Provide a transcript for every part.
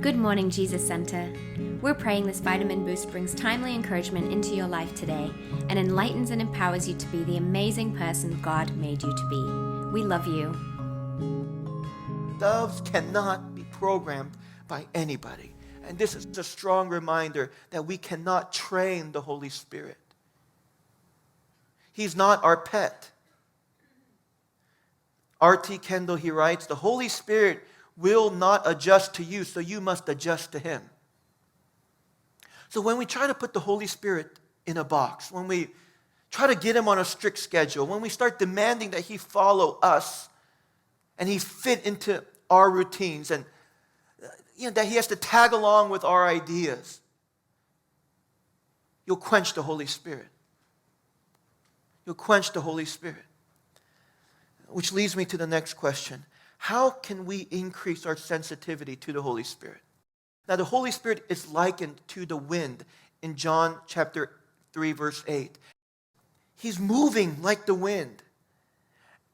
Good morning, Jesus Center. We're praying this vitamin boost brings timely encouragement into your life today and enlightens and empowers you to be the amazing person God made you to be. We love you. Doves cannot be programmed by anybody. And this is a strong reminder that we cannot train the Holy Spirit. He's not our pet. R.T. Kendall, he writes, the Holy Spirit will not adjust to you, so you must adjust to Him. So when we try to put the Holy Spirit in a box, when we try to get Him on a strict schedule, when we start demanding that He follow us and He fit into our routines and that He has to tag along with our ideas, you'll quench the Holy Spirit. You'll quench the Holy Spirit. Which leads me to the next question. How can we increase our sensitivity to the Holy Spirit? Now, the Holy Spirit is likened to the wind in John chapter 3, verse 8. He's moving like the wind.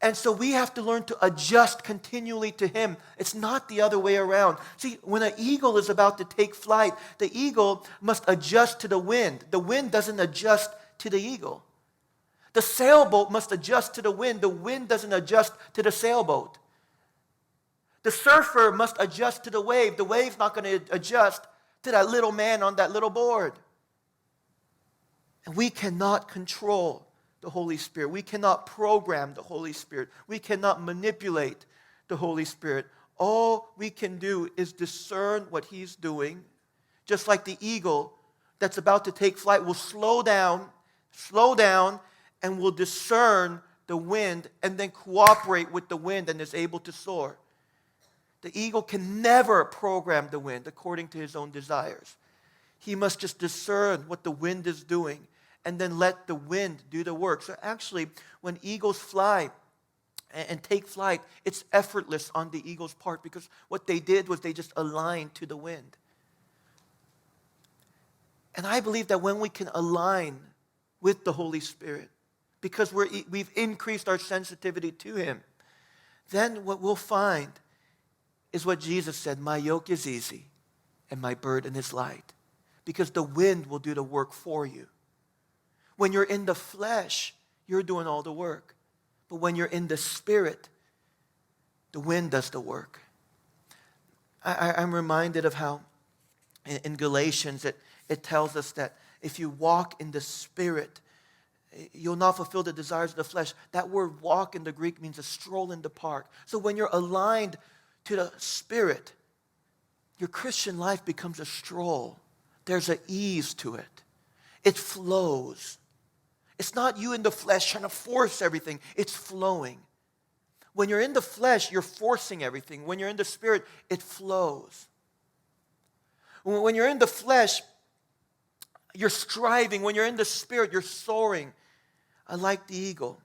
And so we have to learn to adjust continually to Him. It's not the other way around. See, when an eagle is about to take flight, the eagle must adjust to the wind. The wind doesn't adjust to the eagle. The sailboat must adjust to the wind. The wind doesn't adjust to the sailboat. The surfer must adjust to the wave. The wave's not going to adjust to that little man on that little board. And we cannot control the Holy Spirit. We cannot program the Holy Spirit. We cannot manipulate the Holy Spirit. All we can do is discern what He's doing. Just like the eagle that's about to take flight will slow down, and will discern the wind and then cooperate with the wind and is able to soar. The eagle can never program the wind according to his own desires. He must just discern what the wind is doing and then let the wind do the work. So actually, when eagles fly and take flight, it's effortless on the eagle's part because what they did was they just aligned to the wind. And I believe that when we can align with the Holy Spirit, because we've increased our sensitivity to Him, then what we'll find is what Jesus said, my yoke is easy and my burden is light. Because the wind will do the work for you. When you're in the flesh, you're doing all the work. But when you're in the Spirit, the wind does the work. I'm reminded of how in Galatians it tells us that if you walk in the Spirit, you'll not fulfill the desires of the flesh. That word walk in the Greek means a stroll in the park. So when you're aligned to the Spirit, your Christian life becomes a stroll. There's an ease to it. It flows. It's not you in the flesh trying to force everything. It's flowing. When you're in the flesh, you're forcing everything. When you're in the Spirit, it flows. When you're in the flesh, you're striving. When you're in the Spirit, you're soaring. I like the eagle.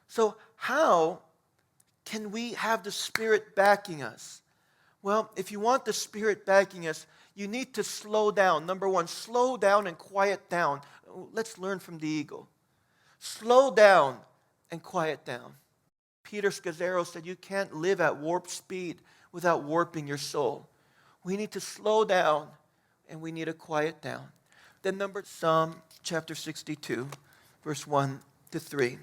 So how can we have the Spirit backing us? Well, if you want the Spirit backing us, you need to slow down. Number one, slow down and quiet down. Let's learn from the eagle. Slow down and quiet down. Peter Scazzaro said you can't live at warp speed without warping your soul. We need to slow down and we need to quiet down. Then Psalm chapter 62, verse 1 to 3.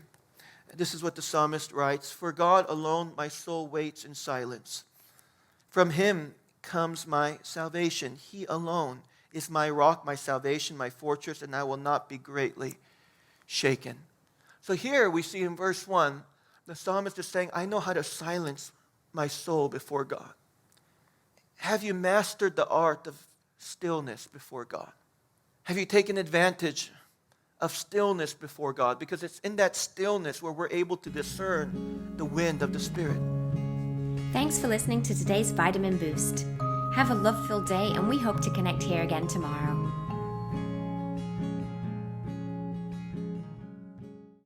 This is what the psalmist writes, for God alone my soul waits in silence. From Him comes my salvation. He alone is my rock, my salvation, my fortress, and I will not be greatly shaken. So here we see in verse 1, the psalmist is saying, I know how to silence my soul before God. Have you mastered the art of stillness before God? Have you taken advantage of stillness before God? Because it's in that stillness where we're able to discern the wind of the Spirit. Thanks for listening to today's Vitamin Boost. Have a love-filled day, and we hope to connect here again tomorrow.